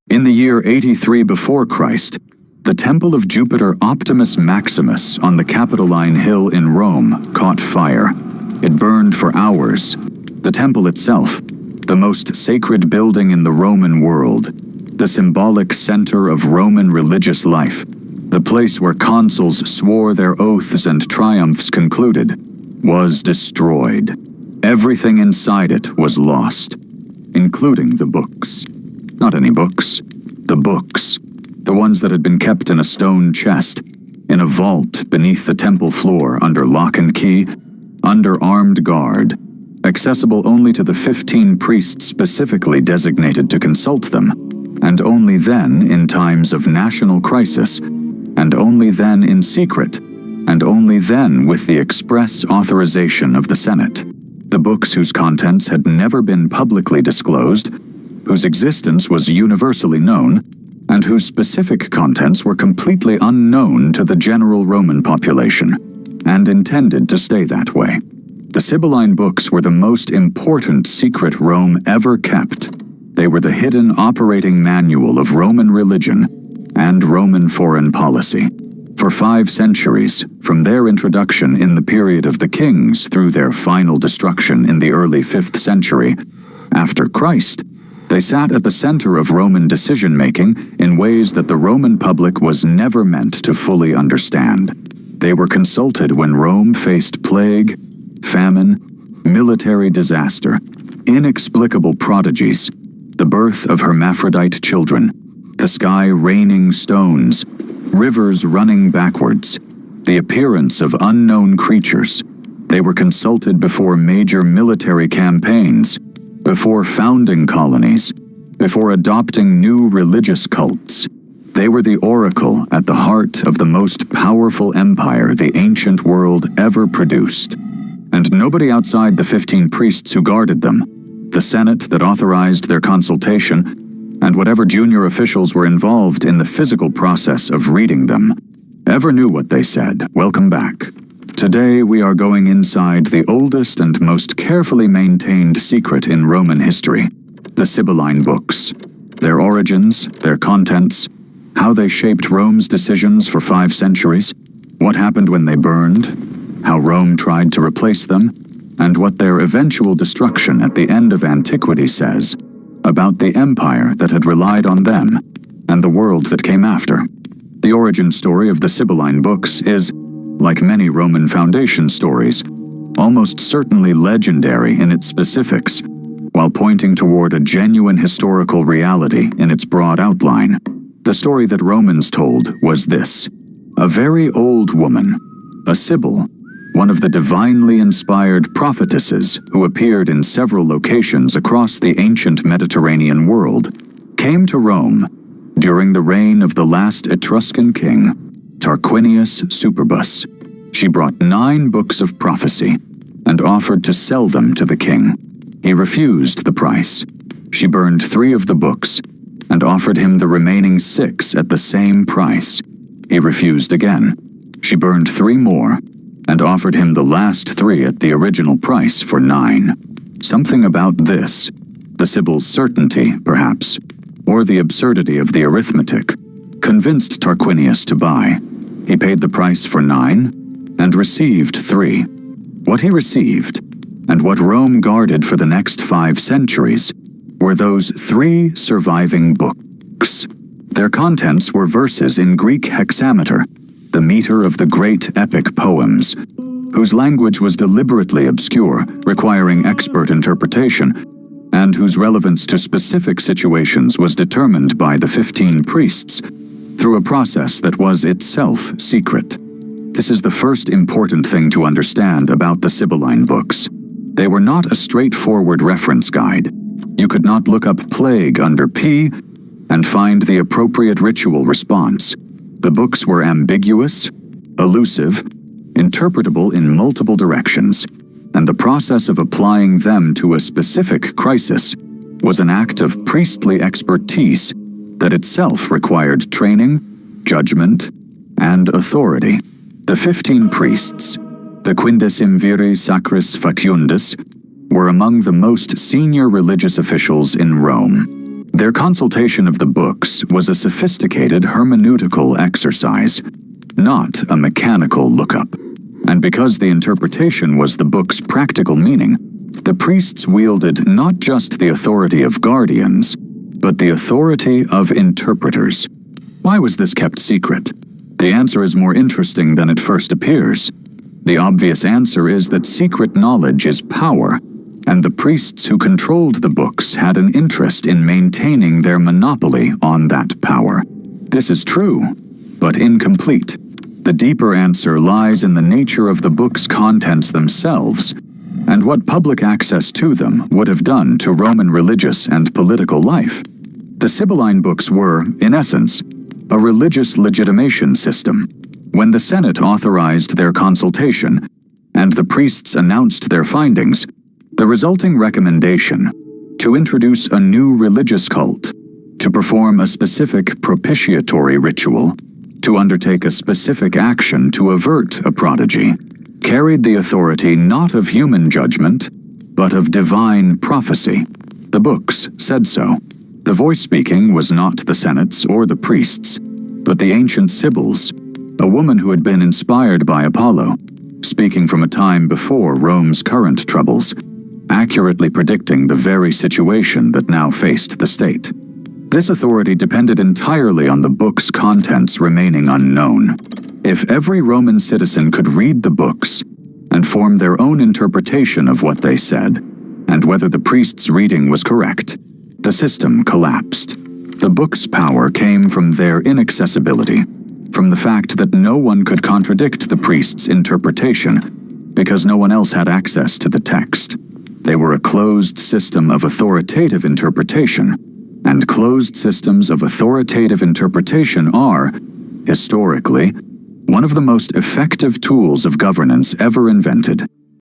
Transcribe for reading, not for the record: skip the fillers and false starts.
In the year 83 before Christ, the temple of Jupiter Optimus Maximus on the Capitoline Hill in Rome caught fire. It burned for hours. The temple itself, the most sacred building in the Roman world, the symbolic center of Roman religious life, the place where consuls swore their oaths and triumphs concluded, was destroyed. Everything inside it was lost, including the books. Not any books. The books. The ones that had been kept in a stone chest, in a vault beneath the temple floor under lock and key, under armed guard, accessible only to the 15 priests specifically designated to consult them, and only then in times of national crisis, and only then in secret, and only then with the express authorization of the Senate. The books whose contents had never been publicly disclosed, whose existence was universally known, and whose specific contents were completely unknown to the general Roman population, and intended to stay that way. The Sibylline Books were the most important secret Rome ever kept. They were the hidden operating manual of Roman religion and Roman foreign policy. For 5 centuries, from their introduction in the period of the kings through their final destruction in the early 5th century, after Christ, they sat at the center of Roman decision-making in ways that the Roman public was never meant to fully understand. They were consulted when Rome faced plague, famine, military disaster, inexplicable prodigies, the birth of hermaphrodite children, the sky raining stones, rivers running backwards, the appearance of unknown creatures. They were consulted before major military campaigns, before founding colonies, before adopting new religious cults. They were the oracle at the heart of the most powerful empire the ancient world ever produced. And nobody outside the 15 priests who guarded them, the Senate that authorized their consultation, and whatever junior officials were involved in the physical process of reading them, ever knew what they said. Welcome back. Today we are going inside the oldest and most carefully maintained secret in Roman history, the Sibylline Books. Their origins, their contents, how they shaped Rome's decisions for 5 centuries, what happened when they burned, how Rome tried to replace them, and what their eventual destruction at the end of antiquity says about the empire that had relied on them and the world that came after. The origin story of the Sibylline Books is, like many Roman foundation stories, almost certainly legendary in its specifics, while pointing toward a genuine historical reality in its broad outline. The story that Romans told was this: a very old woman, a Sibyl, one of the divinely inspired prophetesses who appeared in several locations across the ancient Mediterranean world, came to Rome during the reign of the last Etruscan king, Tarquinius Superbus. She brought 9 books of prophecy and offered to sell them to the king. He refused the price. She burned 3 of the books and offered him the remaining 6 at the same price. He refused again. She burned 3 more and offered him the last 3 at the original price for 9. Something about this, the Sibyl's certainty, perhaps, or the absurdity of the arithmetic, convinced Tarquinius to buy. He paid the price for 9 and received 3. What he received, and what Rome guarded for the next 5 centuries, were those 3 surviving books. Their contents were verses in Greek hexameter, the meter of the great epic poems, whose language was deliberately obscure, requiring expert interpretation, and whose relevance to specific situations was determined by the 15 priests through a process that was itself secret. This is the first important thing to understand about the Sibylline Books. They were not a straightforward reference guide. You could not look up plague under P and find the appropriate ritual response. The books were ambiguous, elusive, interpretable in multiple directions, and the process of applying them to a specific crisis was an act of priestly expertise that itself required training, judgment, and authority. The 15 priests, the Quindecimviri Sacris Facundus, were among the most senior religious officials in Rome. Their consultation of the books was a sophisticated hermeneutical exercise, not a mechanical lookup. And because the interpretation was the book's practical meaning, the priests wielded not just the authority of guardians, but the authority of interpreters. Why was this kept secret? The answer is more interesting than it first appears. The obvious answer is that secret knowledge is power, and the priests who controlled the books had an interest in maintaining their monopoly on that power. This is true, but incomplete. The deeper answer lies in the nature of the book's contents themselves, and what public access to them would have done to Roman religious and political life. The Sibylline Books were, in essence, a religious legitimation system. When the Senate authorized their consultation, and the priests announced their findings, the resulting recommendation to introduce a new religious cult, to perform a specific propitiatory ritual, to undertake a specific action to avert a prodigy, carried the authority not of human judgment, but of divine prophecy. The books said so. The voice speaking was not the Senate's or the priests, but the ancient Sibyls, a woman who had been inspired by Apollo, speaking from a time before Rome's current troubles, accurately predicting the very situation that now faced the state. This authority depended entirely on the book's contents remaining unknown. If every Roman citizen could read the books and form their own interpretation of what they said, and whether the priest's reading was correct, the system collapsed. The book's power came from their inaccessibility, from the fact that no one could contradict the priest's interpretation because no one else had access to the text. They were a closed system of authoritative interpretation, and closed systems of authoritative interpretation are, historically, one of the most effective tools of governance ever invented.